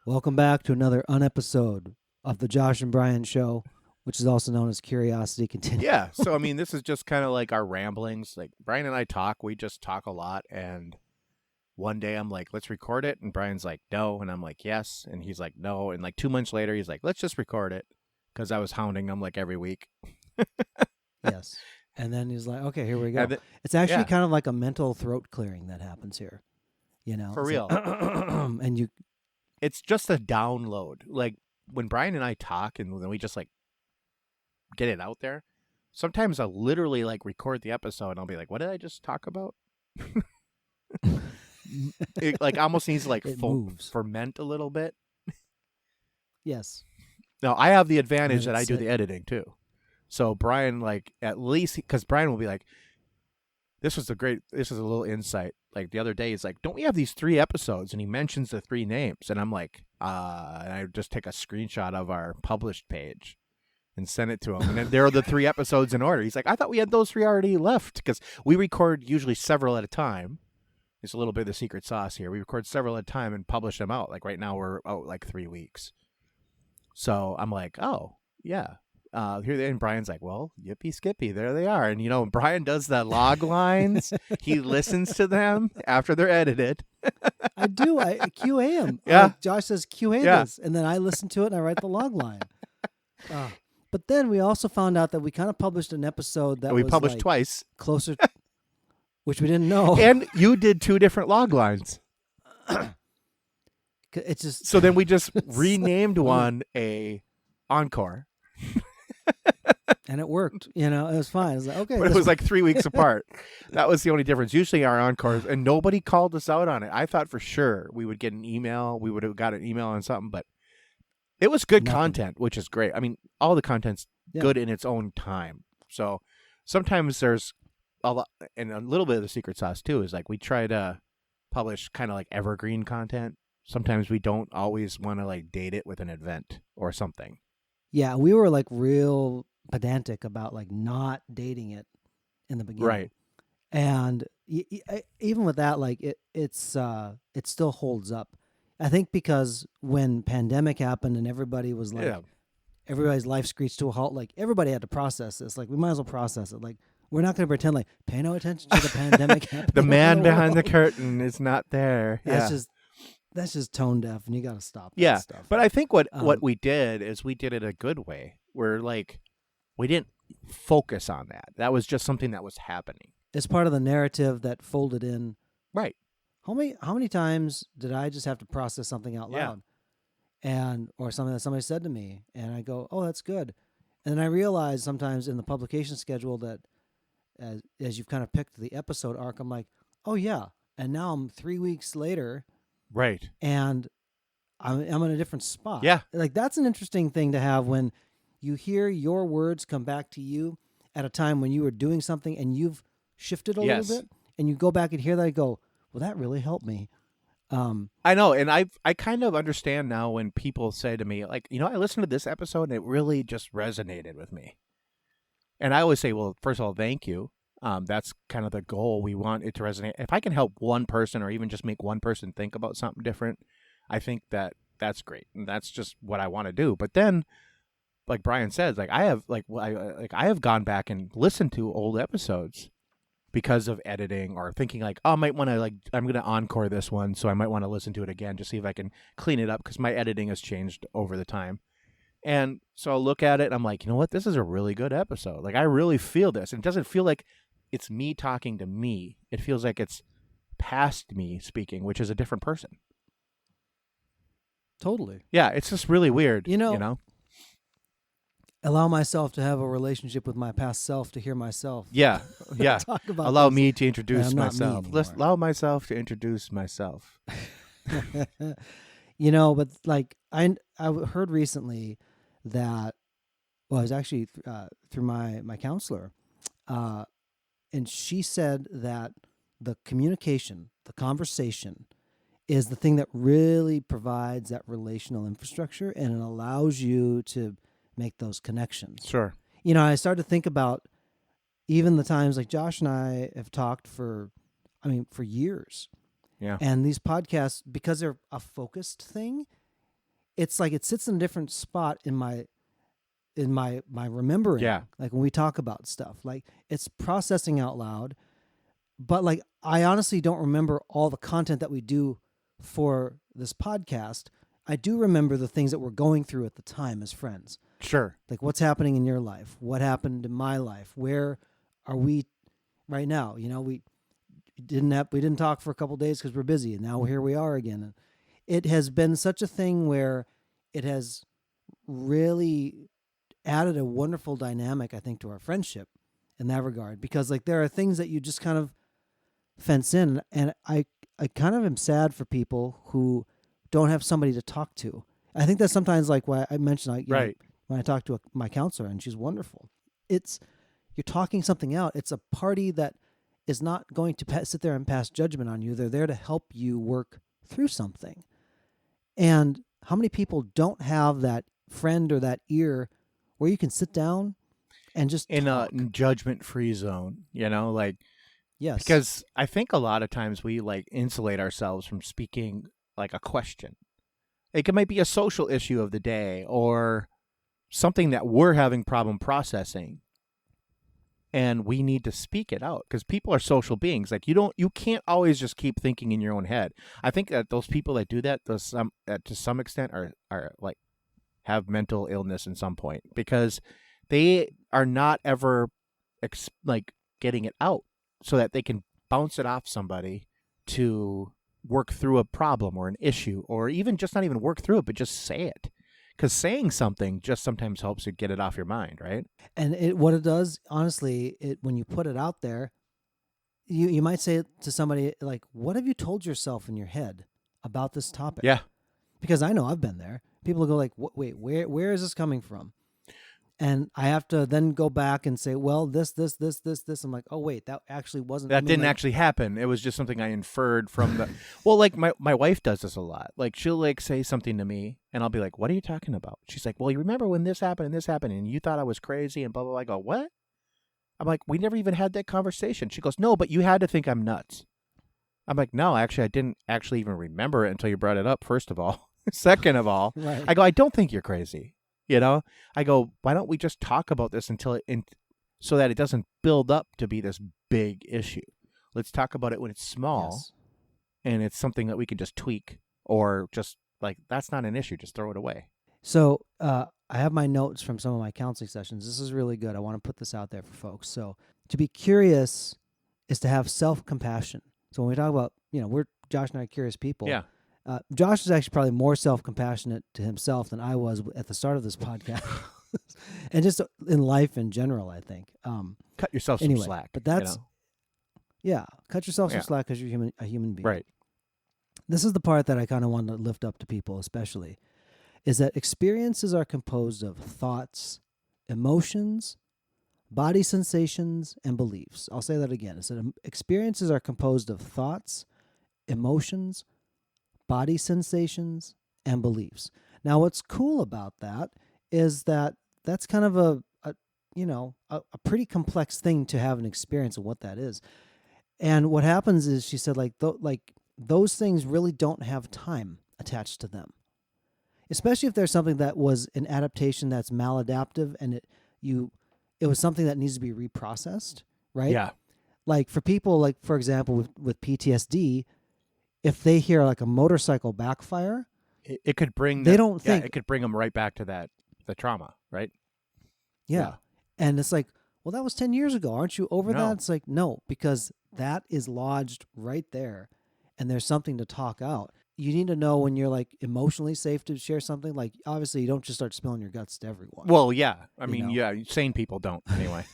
Welcome back to another UnEpisode of the Josh and Brian Show, which is also known as Curiosity Continued. Yeah. So, I mean, this is just kind of like our ramblings. Like, Brian and I talk. We just talk a lot. And one day I'm like, let's record it. And Brian's like, no. And I'm like, yes. And he's like, no. And like 2 months later, he's like, let's just record it. Because I was hounding him like every week. Yes. And then he's like, okay, here we go. It's actually yeah. kind of like a mental throat clearing that happens here. You know? For It's real. Like, and you... It's just a download. Like, when Brian and I talk and then we just like get it out there, sometimes I'll literally like record the episode and I'll be like, what did I just talk about? It like almost needs to like ferment a little bit. Yes. Now, I have the advantage that I do it. the editing too. So Brian, like, at least, because Brian will be like, this is a little insight. Like the other day, he's like, don't we have these 3 episodes? And he mentions the 3 names. And I'm like, and I just take a screenshot of our published page and send it to him. And then there are the 3 episodes in order. He's like, I thought we had those 3 already left. Because we record usually several at a time. It's a little bit of the secret sauce here. We record several at a time and publish them out. Like right now we're out like 3 weeks. So I'm like, oh, yeah. And Brian's like, well, yippee skippy, there they are. And, you know, Brian does the log lines. He listens to them after they're edited. I do. I QA them. Yeah. Josh says QA this. And then I listen to it and I write the log line. But then we also found out that we kind of published an episode that we was published like twice. Closer, which we didn't know. And you did 2 different log lines. It's just so then we just renamed one a encore. And it worked. You know, it was fine. It was like, okay. But it was like 3 weeks apart. That was the only difference. Usually our encores, and nobody called us out on it. I thought for sure we would get an email. We would have got an email on something, but it was good content, which is great. I mean, all the content's good in its own time. So sometimes there's a lot, and a little bit of the secret sauce too is like we try to publish kind of like evergreen content. Sometimes we don't always want to like date it with an event or something. Yeah, we were like real pedantic about like not dating it in the beginning. Right. And even with that, like it still holds up. I think because when pandemic happened and everybody was like, everybody's life screeched to a halt, like everybody had to process this. Like we might as well process it. Like we're not going to pretend like pay no attention to the pandemic happening. The man behind the curtain is not there. That's just tone deaf, and you got to stop that Yeah, stuff. but I think what we did is we did it a good way. We're like, we didn't focus on that. That was just something that was happening. It's part of the narrative that folded in. Right. How many times did I just have to process something out loud, or something that somebody said to me, and I go, "Oh, that's good," and then I realize sometimes in the publication schedule that as you've kind of picked the episode arc, I'm like, "Oh yeah," and now I'm 3 weeks later. Right. And I'm in a different spot. Yeah. Like that's an interesting thing to have when you hear your words come back to you at a time when you were doing something and you've shifted a little bit, and you go back and hear that and go, well, that really helped me. I know. And I kind of understand now when people say to me, like, you know, I listened to this episode and it really just resonated with me. And I always say, well, first of all, thank you. That's kind of the goal. We want it to resonate. If I can help one person or even just make one person think about something different, I think that's great. And that's just what I want to do. But then, like Brian says, like I have gone back and listened to old episodes because of editing or thinking like, oh, I might want to I'm going to encore this one. So I might want to listen to it again to see if I can clean it up because my editing has changed over the time. And so I'll look at it and I'm like, you know what? This is a really good episode. Like I really feel this. And it doesn't feel like it's me talking to me. It feels like it's past me speaking, which is a different person. Totally. Yeah, it's just really weird. You know? Allow myself to have a relationship with my past self to hear myself. Yeah. Talk about Allow this. me to introduce I'm not myself. me Let's anymore. allow myself to introduce myself. You know, but like I heard recently that, well, it was actually through my counselor, and she said that the communication, the conversation, is the thing that really provides that relational infrastructure, and it allows you to make those connections. Sure. You know, I started to think about even the times like Josh and I have talked for years. Yeah. And these podcasts, because they're a focused thing, it's like it sits in a different spot in my remembering. Yeah. Like when we talk about stuff, like it's processing out loud, but like I honestly don't remember all the content that we do for this podcast. I do remember the things that we're going through at the time as friends. Sure. Like what's happening in your life, what happened in my life, where are we right now? You know, we didn't talk for a couple of days because we're busy, and now here we are again. And it has been such a thing where it has really added a wonderful dynamic, I think, to our friendship in that regard, because like there are things that you just kind of fence in, and I kind of am sad for people who don't have somebody to talk to. I think that's sometimes like why I mentioned, like, Right. when I talk to my counselor, and she's wonderful. It's you're talking something out. It's a party that is not going to sit there and pass judgment on you. They're there to help you work through something. And how many people don't have that friend or that ear where you can sit down and just In talk? a judgment-free zone, like, Yes. because I think a lot of times we like insulate ourselves from speaking like a question. It might be a social issue of the day or something that we're having problem processing, and we need to speak it out because people are social beings. Like you can't always just keep thinking in your own head. I think that those people that do that, to some extent, are like have mental illness in some point because they are not ever like getting it out so that they can bounce it off somebody to work through a problem or an issue, or even just not even work through it, but just say it. Because saying something just sometimes helps you get it off your mind, right? And what it does, honestly, when you put it out there, you might say it to somebody like, what have you told yourself in your head about this topic? Yeah. Because I know I've been there. People will go like, wait, where is this coming from? And I have to then go back and say, well, this. I'm like, oh, wait, that actually wasn't. That didn't actually happen. It was just something I inferred from the... Well, like my wife does this a lot. Like she'll like say something to me and I'll be like, what are you talking about? She's like, well, you remember when this happened and you thought I was crazy and blah, blah, blah. I go, what? I'm like, we never even had that conversation. She goes, no, but you had to think I'm nuts. I'm like, no, actually, I didn't actually even remember it until you brought it up, first of all. Second of all, Right. I go, I don't think you're crazy. I go, why don't we just talk about this so that it doesn't build up to be this big issue? Let's talk about it when it's small. Yes. And it's something that we can just tweak, or just like, that's not an issue. Just throw it away. So I have my notes from some of my counseling sessions. This is really good. I want to put this out there for folks. So to be curious is to have self-compassion. So when we talk about, Josh and I are curious people. Yeah. Josh is actually probably more self-compassionate to himself than I was at the start of this podcast. And just in life in general, I think. Cut yourself some slack. But that's, cut yourself some slack because you're a human being. Right. This is the part that I kind of want to lift up to people especially, is that experiences are composed of thoughts, emotions, body sensations, and beliefs. I'll say that again. It's that experiences are composed of thoughts, emotions, body sensations, and beliefs. Now, what's cool about that is that that's kind of a pretty complex thing to have an experience of what that is. And what happens is, she said, those things really don't have time attached to them, especially if there's something that was an adaptation that's maladaptive and it was something that needs to be reprocessed, right? Yeah. Like for people, like for example, with PTSD, if they hear like a motorcycle backfire, it could bring they don't think it could bring them right back to the trauma, right? Yeah. And it's like, well, that was 10 years ago. Aren't you over No. that? It's like, no, because that is lodged right there and there's something to talk out. You need to know when you're like emotionally safe to share something. Like, obviously, you don't just start spilling your guts to everyone. Well, yeah. I mean, know? sane people don't anyway.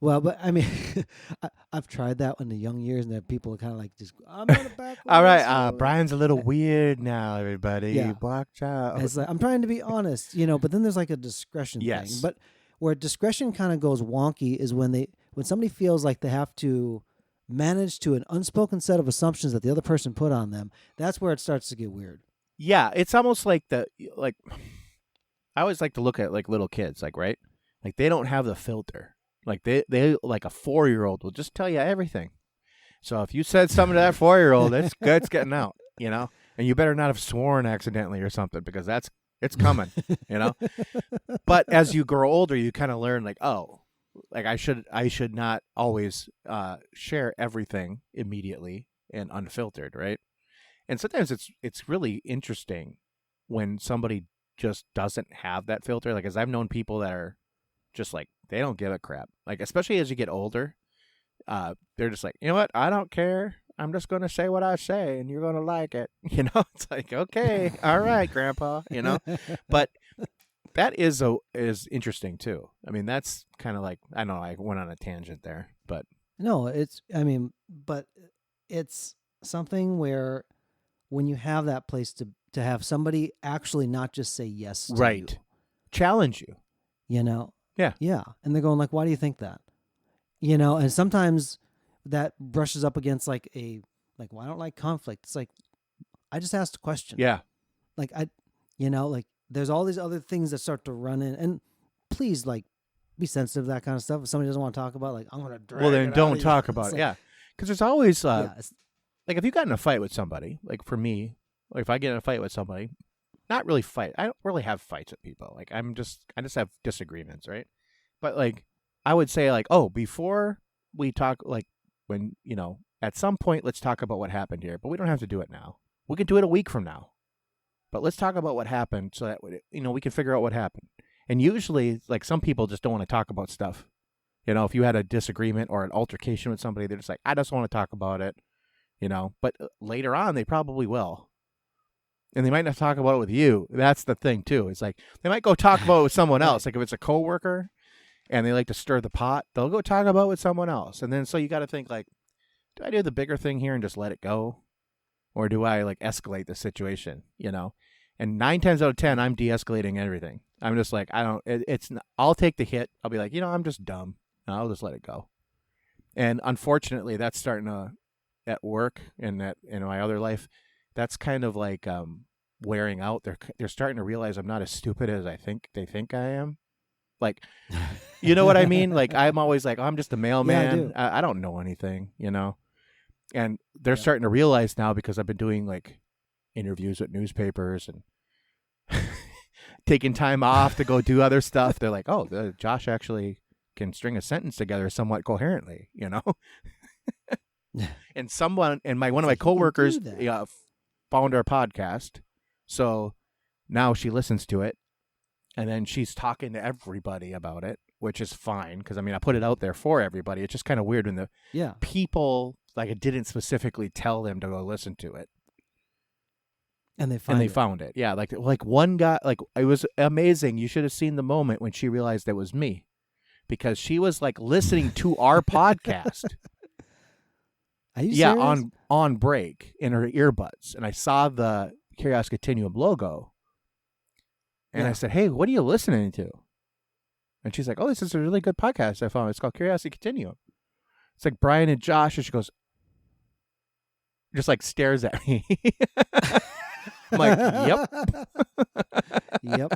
Well, but I mean, I've tried that in the young years, and then people are kind of like, just, I'm gonna back. All right, Brian's a little weird now, everybody. Yeah. Watch out. And it's like, I'm trying to be honest, but then there's like a discretion thing. But where discretion kind of goes wonky is when somebody feels like they have to manage to an unspoken set of assumptions that the other person put on them. That's where it starts to get weird. Yeah, it's almost like I always like to look at like little kids, like, right? Like they don't have the filter. Like they like a 4-year-old will just tell you everything. So if you said something to that 4-year-old, it's getting out, And you better not have sworn accidentally or something, because it's coming, you know? But as you grow older, you kind of learn, like, oh, like I should not always share everything immediately and unfiltered, right? And sometimes it's really interesting when somebody just doesn't have that filter. Like, as I've known people that are just like, they don't give a crap. Like, especially as you get older, they're just like, you know what? I don't care. I'm just going to say what I say, and you're going to like it. You know, it's like, okay, all right, Grandpa. You know, but that is interesting too. I mean, that's kind of like, I don't know, I went on a tangent there, but No, but it's something where when you have that place to have somebody actually not just say yes to right, you, challenge you. you know, Yeah, and they're going like, why do you think that? You know, and sometimes that brushes up against well, I don't like conflict. It's like, I just asked a question. yeah, Like like there's all these other things that start to run in, and please, like, be sensitive to that kind of stuff. If somebody doesn't want to talk about, like, I'm going to drag well, it then out don't of you. talk about It's it. like, Yeah, because there's always yeah, like, if you got in a fight with somebody, like for me, like if I get in a fight with somebody, not really fight. I don't really have fights with people. Like, I just have disagreements, right? But like, I would say, like, oh, before we talk, like, when, you know, at some point, let's talk about what happened here, but we don't have to do it now. We can do it a week from now, but let's talk about what happened so that, you know, we can figure out what happened. And usually, like, some people just don't want to talk about stuff. You know, if you had a disagreement or an altercation with somebody, they're just like, I just want to talk about it, you know, but later on, they probably will. And they might not talk about it with you. That's the thing too. It's like, they might go talk about it with someone else. Like, if it's a coworker and they like to stir the pot, they'll go talk about it with someone else. And then, so you got to think, like, do I do the bigger thing here and just let it go? Or do I, like, escalate the situation, you know? And 9 times out of 10, I'm de-escalating everything. I'm just like, I'll take the hit. I'll be like, you know, I'm just dumb. And I'll just let it go. And unfortunately, that's starting to, at work and in my other life, that's kind of like wearing out. They're starting to realize I'm not as stupid as they think I am. Like, you know what I mean? Like, I'm always like, oh, I'm just a mailman. Yeah, I don't know anything, you know? And they're starting to realize now, because I've been doing, like, interviews with newspapers and taking time off to go do other stuff. They're like, oh, Josh actually can string a sentence together somewhat coherently, you know? And one of my coworkers found our podcast. So now she listens to it, and then she's talking to everybody about it, which is fine, because, I mean, I put it out there for everybody. It's just kind of weird when the people, like, it didn't specifically tell them to go listen to it. And they found it. Yeah, like one guy, like, it was amazing. You should have seen the moment when she realized it was me, because she was, like, listening to our podcast. Are you serious? on break in her earbuds, and I saw the Curiosity Continuum logo, and I said, "Hey, what are you listening to?" And she's like, "Oh, this is a really good podcast I found. It's called Curiosity Continuum. It's like Brian and Josh." And she goes, just like stares at me. I'm like, "Yep, yep."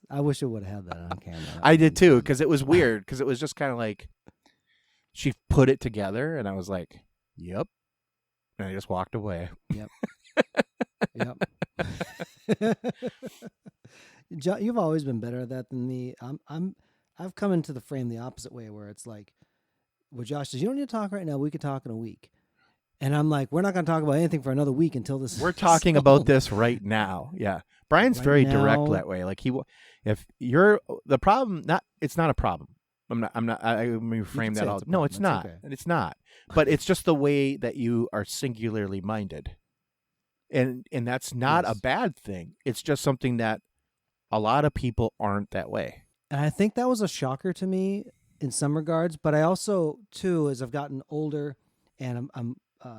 I wish I would have had that on camera. I did too, because it was weird, because it was just kind of like, she put it together, and I was like, "Yep," and I just walked away. Yep. You've always been better at that than me. I've come into the frame the opposite way, where it's like, well, Josh says, you don't need to talk right now. We could talk in a week. And I'm like, we're not going to talk about anything for another week until this. We're talking about this right now. Yeah, Brian's very direct that way. Like, if you're the problem, it's not a problem. I'm not. I reframe that all. No, it's not. Okay. It's not. But it's just the way that you are singularly minded, and that's not a bad thing. It's just something that a lot of people aren't that way. And I think that was a shocker to me in some regards. But I also, too, as I've gotten older, and I'm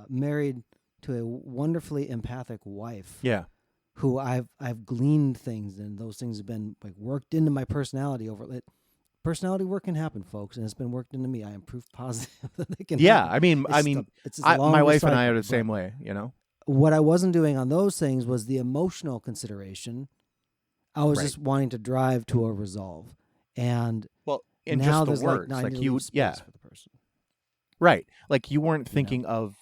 married to a wonderfully empathic wife. Yeah. Who I've gleaned things, and those things have been, like, worked into my personality over it. Personality work can happen, folks, and it's been worked into me. I am proof positive that they can. Yeah, happen. My wife and I are the same way. You know, what I wasn't doing on those things was the emotional consideration. I was just wanting to drive to a resolve, and and now just the words, like you, for the person. right? Like, you weren't thinking of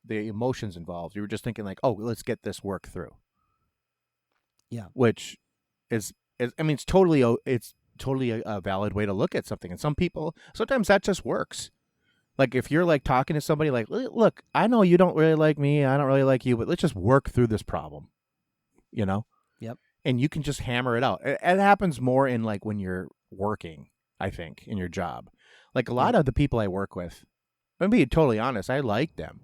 the emotions involved. You were just thinking like, oh, let's get this work through. Yeah. Which is I mean, it's totally a valid way to look at something. And some people, sometimes that just works. Like if you're like talking to somebody like, look, I know you don't really like me, I don't really like you, but let's just work through this problem, you know? Yep. And you can just hammer it out. It happens more in like when you're working, I think, in your job. Like a lot of the people I work with, I'm being totally honest, I like them.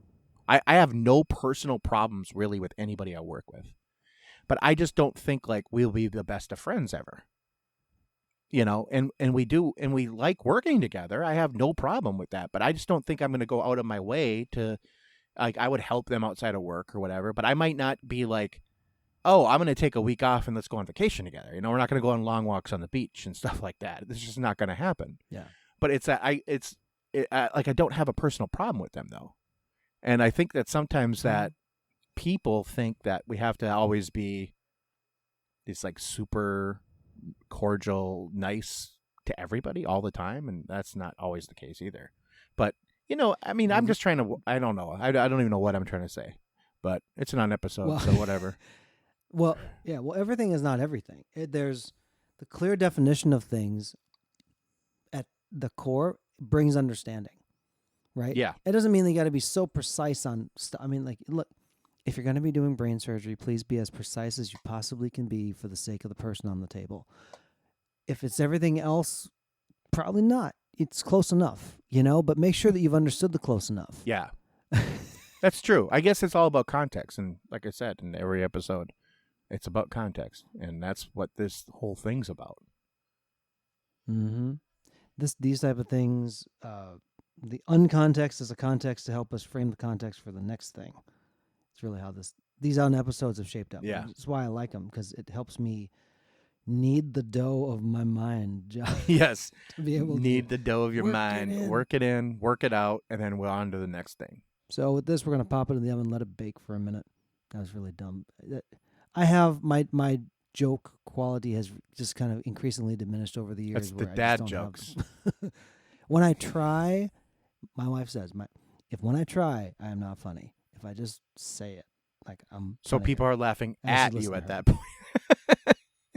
I have no personal problems really with anybody I work with. But I just don't think like we'll be the best of friends ever. You know, and we do, and we like working together. I have no problem with that, but I just don't think I'm going to go out of my way to, like, I would help them outside of work or whatever, but I might not be like, oh, I'm going to take a week off and let's go on vacation together. You know, we're not going to go on long walks on the beach and stuff like that. This is just not going to happen. Yeah. But it's that like I don't have a personal problem with them though. And I think that sometimes that people think that we have to always be these like super cordial, nice to everybody all the time, and that's not always the case either. But you know, I mean, I'm just trying to. I don't know. I don't even know what I'm trying to say. But it's an UnEpisode, so whatever. Well, yeah. Well, everything is not everything. There's the clear definition of things at the core brings understanding, right? Yeah. It doesn't mean they got to be so precise on stuff. I mean, like, look, if you're going to be doing brain surgery, please be as precise as you possibly can be for the sake of the person on the table. If it's everything else, probably not. It's close enough, you know, but make sure that you've understood the close enough. Yeah. That's true. I guess it's all about context. And like I said, in every episode, it's about context. And that's what this whole thing's about. Mm-hmm. These type of things, the uncontext is a context to help us frame the context for the next thing. It's really how these UnEpisodes have shaped up. Yeah. That's why I like them, because it helps me knead the dough of my mind. Yes. To be able Knead to the dough of your mind, work it in, work it out, and then we're on to the next thing. So with this, we're going to pop it in the oven and let it bake for a minute. That was really dumb. I have my joke quality has just kind of increasingly diminished over the years. That's the where dad jokes. When I try, my wife says, when I try, I am not funny. If I just say it, like I'm. So people are laughing at you at that point.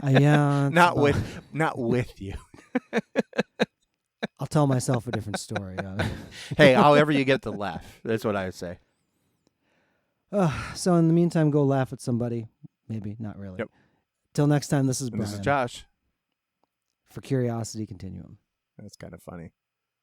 Yeah. Not with you. I'll tell myself a different story. Hey, however you get the laugh. That's what I would say. So in the meantime, go laugh at somebody. Maybe, not really. Yep. Till next time, this is And Brian. this is Josh. For Curiosity Continuum. That's kind of funny.